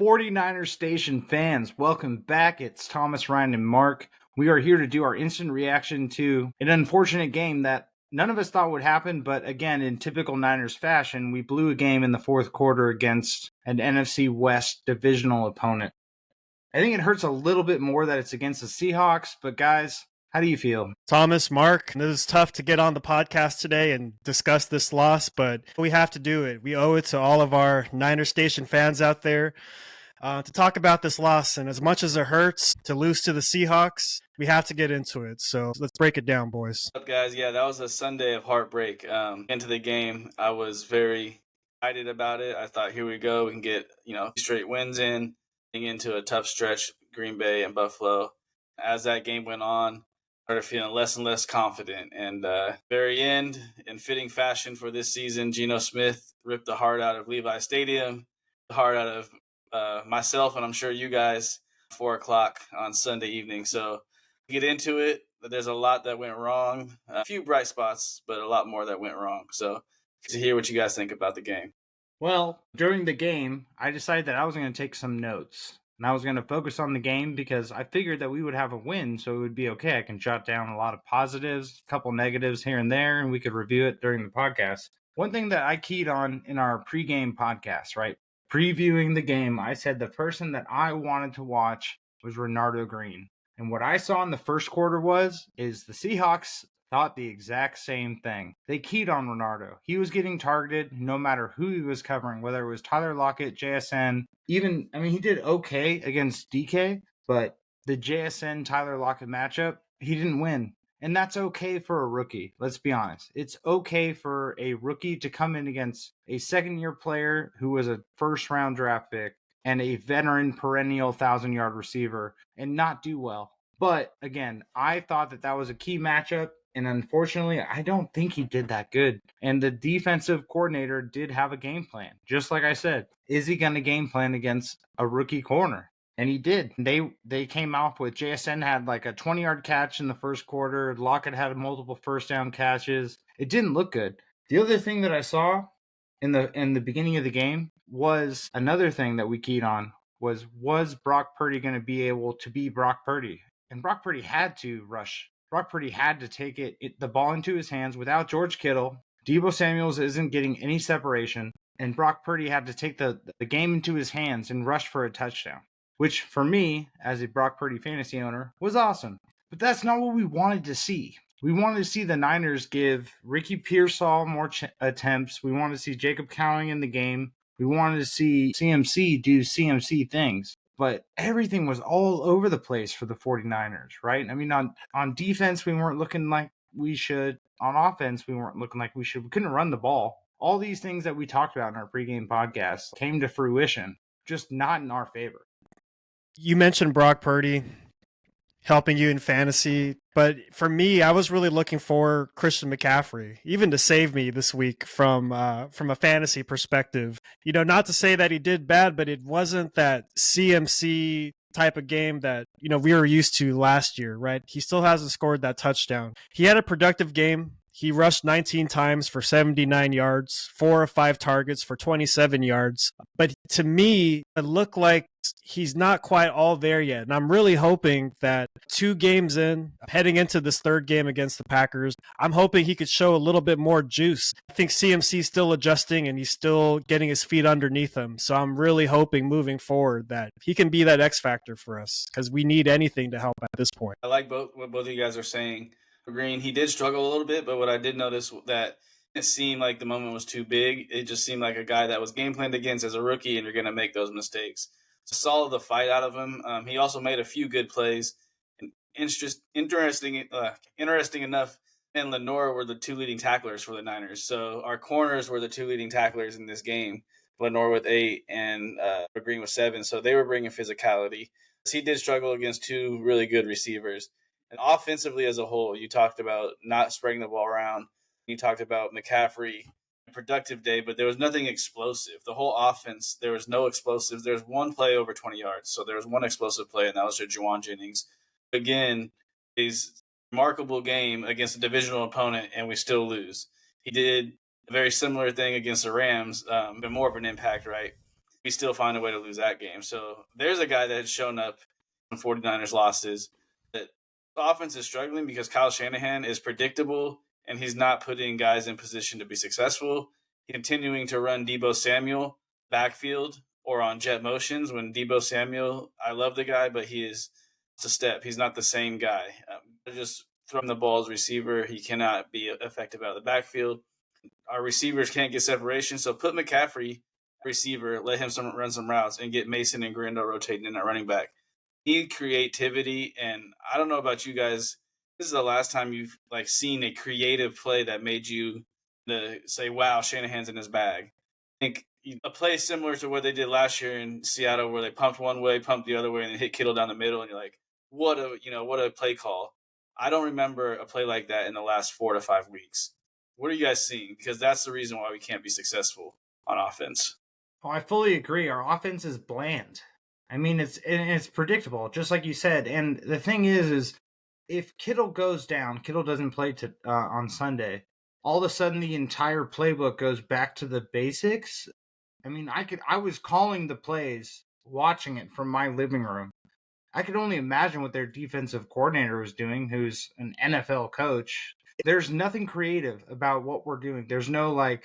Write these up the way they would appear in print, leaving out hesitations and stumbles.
49ers Station fans, welcome back. It's Thomas, Ryan, and Mark. We are here to do our instant reaction to an unfortunate game that none of us thought would happen, but again, in typical Niners fashion, we blew a game in the fourth quarter against an NFC West divisional opponent. I think it hurts a little bit more that it's against the Seahawks, but guys, how do you feel? Thomas, Mark, this is tough to get on the podcast today and discuss this loss, but we have to do it. We owe it to all of our Niner Station fans out there to talk about this loss. And as much as it hurts to lose to the Seahawks, we have to get into it. So let's break it down, boys. What's up, guys? Yeah, that was a Sunday of heartbreak. Into the game, I was very excited about it. I thought, here we go. We can get, straight wins in, getting into a tough stretch, Green Bay and Buffalo. As that game went on, I started feeling less and less confident. And very end, in fitting fashion for this season, Geno Smith ripped the heart out of Levi Stadium, the heart out of myself, and I'm sure you guys, 4 o'clock on Sunday evening. So get into it. There's a lot that went wrong, a few bright spots, but a lot more that went wrong. So to hear what you guys think about the game. Well, during the game, I decided that I was going to take some notes. And I was going to focus on the game because I figured that we would have a win, so it would be okay. I can jot down a lot of positives, a couple negatives here and there, and we could review it during the podcast. One thing that I keyed on in our pregame podcast, right? Previewing the game, I said the person that I wanted to watch was Renardo Green. And what I saw in the first quarter is the Seahawks thought the exact same thing. They keyed on Renardo. He was getting targeted no matter who he was covering, whether it was Tyler Lockett, JSN, he did okay against DK, but the JSN Tyler Lockett matchup, he didn't win. And that's okay for a rookie. Let's be honest. It's okay for a rookie to come in against a second-year player who was a first-round draft pick and a veteran perennial 1,000-yard receiver and not do well. But again, I thought that was a key matchup. And unfortunately, I don't think he did that good. And the defensive coordinator did have a game plan. Just like I said, is he going to game plan against a rookie corner? And he did. They came off with JSN had like a 20-yard catch in the first quarter. Lockett had multiple first down catches. It didn't look good. The other thing that I saw in the beginning of the game was another thing that we keyed on was Brock Purdy going to be able to be Brock Purdy? And Brock Purdy had to rush. Brock Purdy had to take the ball into his hands without George Kittle. Deebo Samuels isn't getting any separation. And Brock Purdy had to take the game into his hands and rush for a touchdown, which for me, as a Brock Purdy fantasy owner, was awesome. But that's not what we wanted to see. We wanted to see the Niners give Ricky Pearsall more attempts. We wanted to see Jacob Cowing in the game. We wanted to see CMC do CMC things. But everything was all over the place for the 49ers, right? I mean, on defense, we weren't looking like we should. On offense, we weren't looking like we should. We couldn't run the ball. All these things that we talked about in our pregame podcast came to fruition, just not in our favor. You mentioned Brock Purdy helping you in fantasy, but for me, I was really looking for Christian McCaffrey, even to save me this week from a fantasy perspective. Not to say that he did bad, but it wasn't that CMC type of game that we were used to last year, right? He still hasn't scored that touchdown. He had a productive game. He rushed 19 times for 79 yards, 4 of 5 targets for 27 yards. But to me, it looked like he's not quite all there yet. And I'm really hoping that 2 games in, heading into this third game against the Packers, I'm hoping he could show a little bit more juice. I think CMC's still adjusting and he's still getting his feet underneath him. So I'm really hoping moving forward that he can be that X factor for us because we need anything to help at this point. I like what both of you guys are saying. Green, he did struggle a little bit, but what I did notice that it seemed like the moment was too big. It just seemed like a guy that was game planned against as a rookie, and you're going to make those mistakes. Saw the fight out of him. He also made a few good plays. And interesting enough, and Lenore were the 2 leading tacklers for the Niners. So our corners were the 2 leading tacklers in this game. Lenore with 8 and Green with 7. So they were bringing physicality. He did struggle against 2 really good receivers. And offensively as a whole, you talked about not spreading the ball around. You talked about McCaffrey, productive day, but there was nothing explosive. The whole offense, there was no explosives. There was one play over 20 yards. So there was one explosive play, and that was to Juwan Jennings. Again, his remarkable game against a divisional opponent, and we still lose. He did a very similar thing against the Rams, but more of an impact, right? we still find a way to lose that game. So there's a guy that has shown up in 49ers losses that the offense is struggling because Kyle Shanahan is predictable and he's not putting guys in position to be successful. He's continuing to run Debo Samuel backfield or on jet motions when Debo Samuel, I love the guy, but he is a step. He's not the same guy. Just throwing the ball as receiver, he cannot be effective out of the backfield. Our receivers can't get separation, so put McCaffrey receiver, let him run some routes, and get Mason and Grindo rotating in at running back. Need creativity, and I don't know about you guys. This is the last time you've seen a creative play that made you say, "Wow, Shanahan's in his bag." I think a play similar to what they did last year in Seattle, where they pumped one way, pumped the other way, and then hit Kittle down the middle, and you're like, "What a play call!" I don't remember a play like that in the last 4 to 5 weeks. What are you guys seeing? Because that's the reason why we can't be successful on offense. Oh, I fully agree. Our offense is bland. I mean, it's predictable, just like you said. And the thing is if Kittle goes down, Kittle doesn't play on Sunday. All of a sudden, the entire playbook goes back to the basics. I mean, I was calling the plays, watching it from my living room. I could only imagine what their defensive coordinator was doing, who's an NFL coach. There's nothing creative about what we're doing. There's no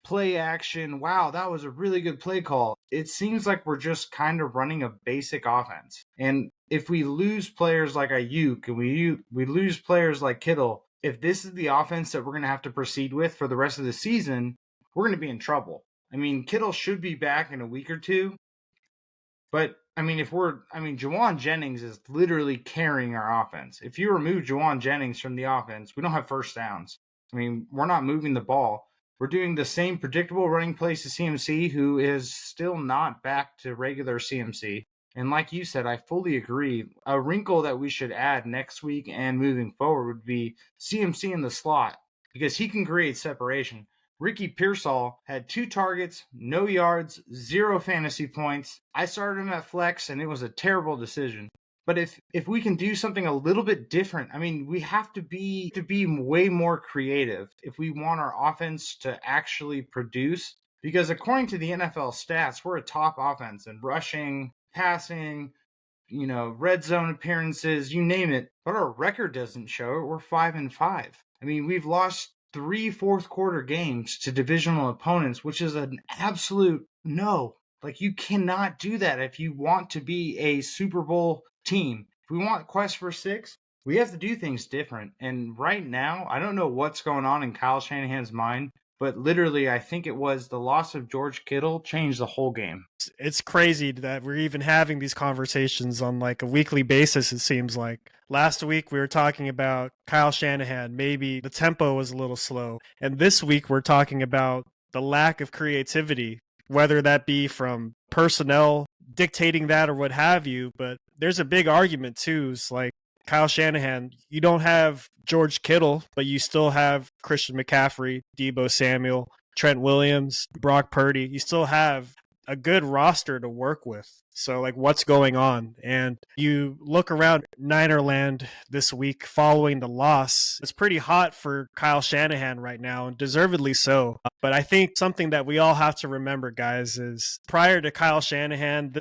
play action. Wow, that was a really good play call. It seems like we're just kind of running a basic offense. And if we lose players like Ayuk and we lose players like Kittle, if this is the offense that we're going to have to proceed with for the rest of the season, we're going to be in trouble. I mean, Kittle should be back in a week or two. But I mean, Juwan Jennings is literally carrying our offense. If you remove Juwan Jennings from the offense, we don't have first downs. I mean, we're not moving the ball. We're doing the same predictable running plays to CMC, who is still not back to regular CMC. And like you said, I fully agree. A wrinkle that we should add next week and moving forward would be CMC in the slot, because he can create separation. Ricky Pearsall had 2 targets, no yards, 0 fantasy points. I started him at flex, and it was a terrible decision. But if we can do something a little bit different, I mean, we have to be way more creative if we want our offense to actually produce. Because according to the NFL stats, we're a top offense in rushing, passing, red zone appearances, you name it. But our record doesn't show it. We're 5-5. I mean, we've lost 3 fourth quarter games to divisional opponents, which is an absolute no. You cannot do that if you want to be a Super Bowl team. If we want quest for 6, we have to do things different. And right now, I don't know what's going on in Kyle Shanahan's mind, but literally, I think it was the loss of George Kittle changed the whole game. It's crazy that we're even having these conversations on a weekly basis, it seems like. Last week we were talking about Kyle Shanahan, maybe the tempo was a little slow. And this week we're talking about the lack of creativity, whether that be from personnel dictating that or what have you. But there's a big argument too. It's Kyle Shanahan, you don't have George Kittle, but you still have Christian McCaffrey, Debo Samuel, Trent Williams, Brock Purdy. You still have a good roster to work with. So what's going on? And you look around Ninerland this week following the loss, it's pretty hot for Kyle Shanahan right now, and deservedly so. But I think something that we all have to remember, guys, is prior to Kyle Shanahan,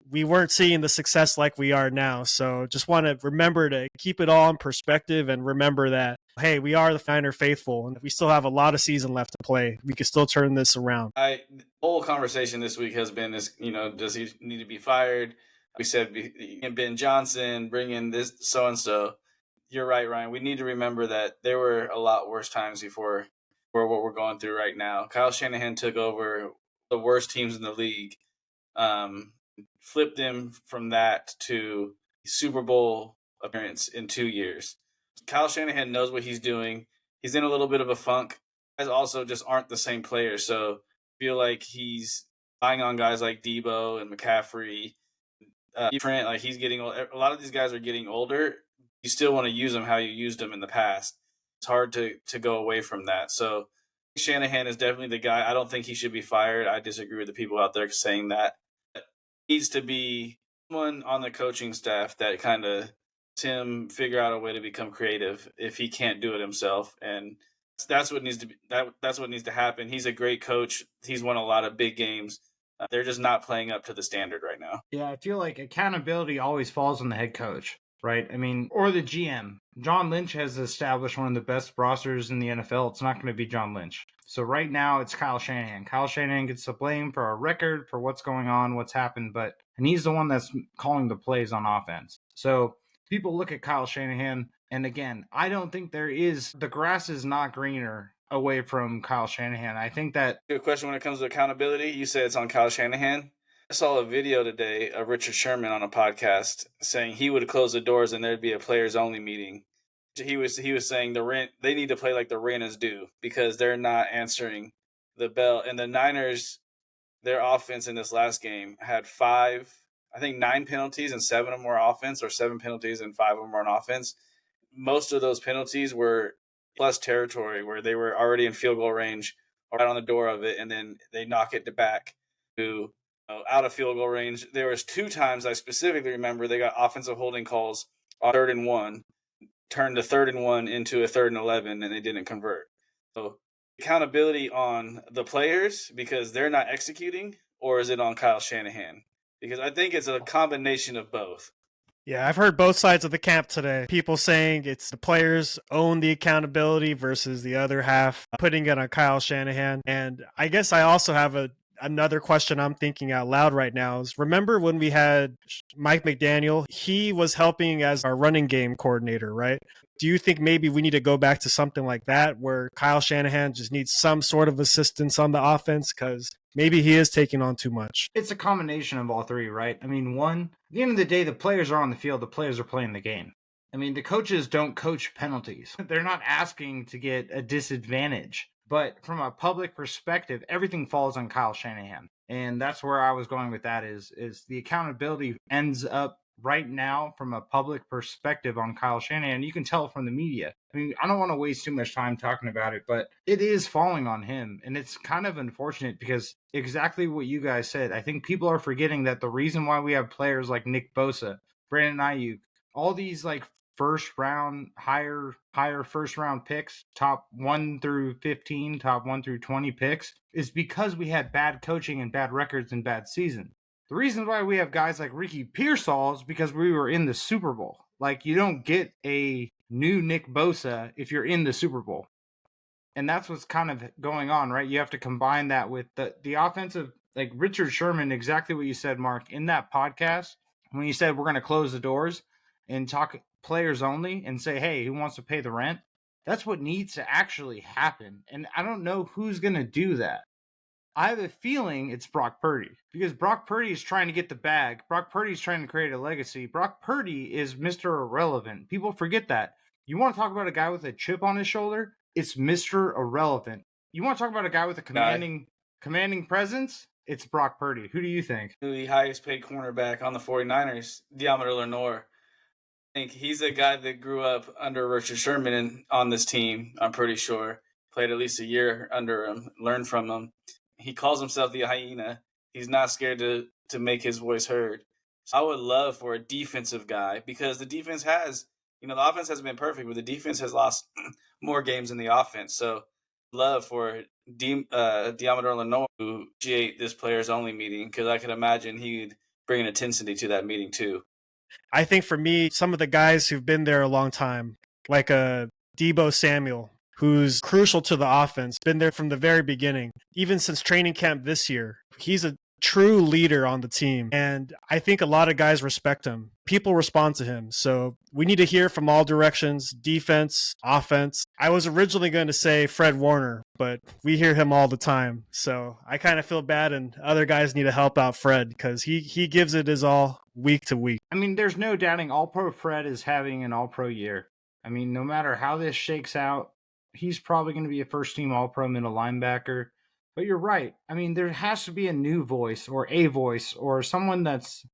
we weren't seeing the success like we are now. So just want to remember to keep it all in perspective and remember that, hey, we are the Niner faithful and we still have a lot of season left to play. We can still turn this around. The whole conversation this week has been does he need to be fired? We said Ben Johnson, bring in this so-and-so. You're right, Ryan. We need to remember that there were a lot worse times before what we're going through right now. Kyle Shanahan took over the worst teams in the league. Flipped them from that to Super Bowl appearance in 2 years. Kyle Shanahan knows what he's doing. He's in a little bit of a funk. Guys also just aren't the same players. So I feel like he's buying on guys like Debo and McCaffrey, Trent. He's getting old. A lot of these guys are getting older. You still want to use them how you used them in the past. It's hard to go away from that. So Shanahan is definitely the guy. I don't think he should be fired. I disagree with the people out there saying that. Needs to be someone on the coaching staff that kind of lets him figure out a way to become creative if he can't do it himself. And that's what needs to be. That's what needs to happen. He's a great coach. He's won a lot of big games. They're just not playing up to the standard right now. Yeah, I feel like accountability always falls on the head coach, right? I mean, or the GM. John Lynch has established one of the best rosters in the NFL. It's not going to be John Lynch. So right now it's Kyle Shanahan. Kyle Shanahan gets the blame for our record, for what's going on, what's happened, and he's the one that's calling the plays on offense. So people look at Kyle Shanahan, and again, I don't think the grass is not greener away from Kyle Shanahan. I think that Good question when it comes to accountability. You said it's on Kyle Shanahan. I saw a video today of Richard Sherman on a podcast saying he would close the doors and there'd be a players only meeting. He was saying they need to play like the rent is due because they're not answering the bell. And the Niners, their offense in this last game had 9 penalties and 7 of them were offense, or 7 penalties and 5 of them were on offense. Most of those penalties were plus territory where they were already in field goal range or right on the door of it, and then they knock it back to out of field goal range. There was 2 times I specifically remember they got offensive holding calls on 3rd and 1, turned the 3rd and 1 into a 3rd and 11, and they didn't convert. So accountability on the players because they're not executing, or is it on Kyle Shanahan? Because I think it's a combination of both. Yeah, I've heard both sides of the camp today. People saying it's the players own the accountability versus the other half putting it on Kyle Shanahan. And I guess I also have another question I'm thinking out loud right now is, remember when we had Mike McDaniel? He was helping as our running game coordinator, right? Do you think maybe we need to go back to something like that where Kyle Shanahan just needs some sort of assistance on the offense because maybe he is taking on too much? It's a combination of all three, right? I mean, at the end of the day, the players are on the field, the players are playing the game. I mean, the coaches don't coach penalties. They're not asking to get a disadvantage. But from a public perspective, everything falls on Kyle Shanahan. And that's where I was going with that is the accountability ends up right now from a public perspective on Kyle Shanahan. You can tell from the media. I mean, I don't want to waste too much time talking about it, but it is falling on him. And it's kind of unfortunate because exactly what you guys said, I think people are forgetting that the reason why we have players like Nick Bosa, Brandon Ayuk, all these like first round, higher first round picks, top 1 through 15, top 1 through 20 picks, is because we had bad coaching and bad records and bad season. The reason why we have guys like Ricky Pearsall is because we were in the Super Bowl. Like, you don't get a new Nick Bosa if you're in the Super Bowl. And that's what's kind of going on, right? You have to combine that with the offensive, like Richard Sherman, exactly what you said, Mark, in that podcast, when you said we're going to close the doors and talk players only and say, hey, who wants to pay the rent? That's what needs to actually happen. And I don't know who's going to do that. I have a feeling it's Brock Purdy because Brock Purdy is trying to get the bag. Brock Purdy is trying to create a legacy. Brock Purdy is Mr. Irrelevant. People forget that. You want to talk about a guy with a chip on his shoulder? It's Mr. Irrelevant. You want to talk about a guy with a commanding presence? It's Brock Purdy. Who do you think? The highest paid cornerback on the 49ers, Diamador Lenore. I think he's a guy that grew up under Richard Sherman and on this team, I'm pretty sure. Played at least a year under him, learned from him. He calls himself the hyena. He's not scared to make his voice heard. So I would love for a defensive guy because the defense has, the offense has been perfect, but the defense has lost more games than the offense. So love for Diamador Lenore to initiate this players only meeting because I could imagine he'd bring an intensity to that meeting too. I think for me, some of the guys who've been there a long time, like a Debo Samuel, who's crucial to the offense, been there from the very beginning, even since training camp this year. He's a true leader on the team, and I think a lot of guys respect him. People respond to him, so we need to hear from all directions, defense, offense. I was originally going to say Fred Warner, but we hear him all the time, so I kind of feel bad, and other guys need to help out Fred because he gives it his all week to week. I mean, there's no doubting All-Pro Fred is having an All-Pro year. I mean, no matter how this shakes out, he's probably going to be a first-team All-Pro middle linebacker. But you're right. I mean, there has to be a new voice or someone that's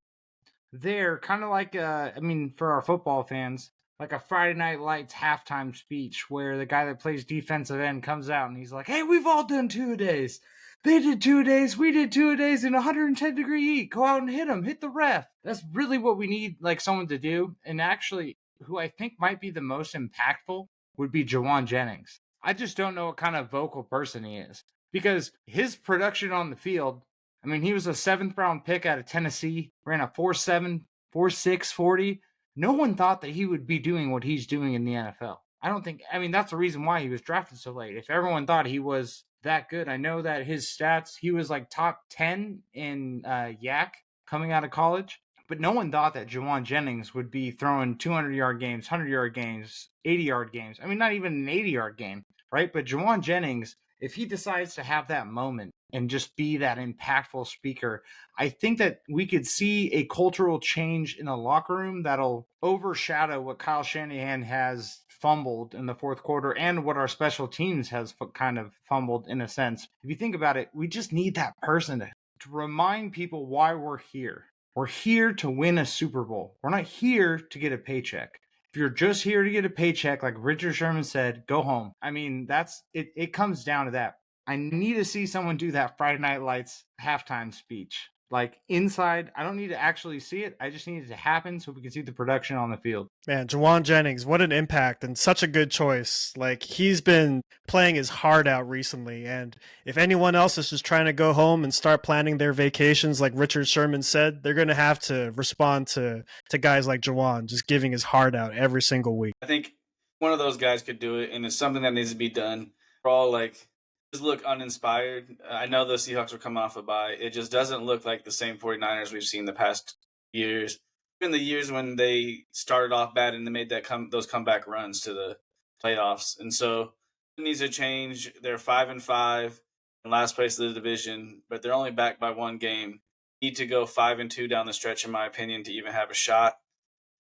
there, kind of like, for our football fans, like a Friday Night Lights halftime speech where the guy that plays defensive end comes out and he's like, hey, we've all done 2-a-days. They did 2-a-days. We did 2-a-days in 110-degree heat. Go out and hit the ref. That's really what we need, like, someone to do. And actually, who I think might be the most impactful would be Jawan Jennings. I just don't know what kind of vocal person he is because his production on the field I mean, he was a 7th-round pick out of Tennessee, ran a 4.7, 4.6 40. No one thought that he would be doing what he's doing in the NFL. I mean, that's the reason why he was drafted so late. If everyone thought he was that good, I know that his stats, he was like top 10 in Yak coming out of college. But no one thought that Jawan Jennings would be throwing 200-yard games, 100-yard games, 80-yard games. I mean, not even an 80-yard game, right? But Jawan Jennings, if he decides to have that moment and just be that impactful speaker, I think that we could see a cultural change in the locker room that'll overshadow what Kyle Shanahan has fumbled in the fourth quarter and what our special teams has kind of fumbled in a sense. If you think about it, we just need that person to remind people why we're here. We're here to win a Super Bowl. We're not here to get a paycheck. If you're just here to get a paycheck, like Richard Sherman said, go home. I mean, that's it. It comes down to that. I need to see someone do that Friday Night Lights halftime speech. Like inside, I don't need to actually see it. I just need it to happen so we can see the production on the field. Man, Jawan Jennings, what an impact and such a good choice. Like, he's been playing his heart out recently. And if anyone else is just trying to go home and start planning their vacations, like Richard Sherman said, they're going to have to respond to guys like Jawan, just giving his heart out every single week. I think one of those guys could do it, and it's something that needs to be done. We're all like, just look uninspired. I know the Seahawks are coming off a bye. It just doesn't look like the same 49ers we've seen the past years. Even the years when they started off bad and they made those comeback runs to the playoffs. And so it needs to change. They're 5-5 in last place of the division, but they're only back by one game. Need to go 5-2 down the stretch, in my opinion, to even have a shot.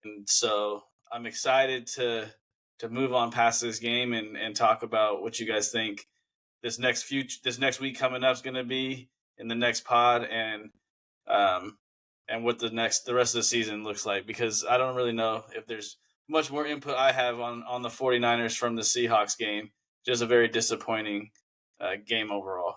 And so I'm excited to move on past this game and talk about what you guys think this next week coming up is going to be in the next pod, and what the rest of the season looks like, because I don't really know if there's much more input I have on the 49ers from the Seahawks game. Just a very disappointing game overall.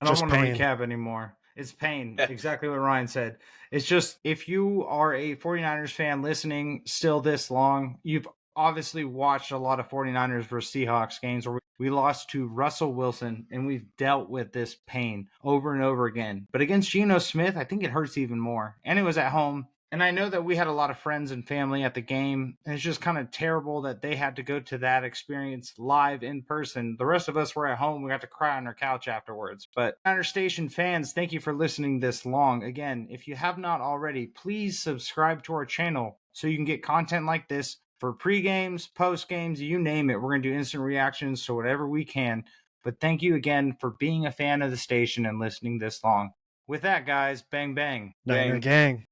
I don't Just want to pain. recap anymore. It's pain. Yeah. Exactly what Ryan said. It's just, if you are a 49ers fan listening still this long, you've obviously watched a lot of 49ers versus Seahawks games where we lost to Russell Wilson, and we've dealt with this pain over and over again. But against Geno Smith, I think it hurts even more. And it was at home. And I know that we had a lot of friends and family at the game, and it's just kind of terrible that they had to go to that experience live in person. The rest of us were at home. We got to cry on our couch afterwards. But Niner Station fans, thank you for listening this long. Again, if you have not already, please subscribe to our channel so you can get content like this for pre-games, post-games, you name it. We're going to do instant reactions to whatever we can. But thank you again for being a fan of the station and listening this long. With that, guys, bang, bang. Niner Bang. gang.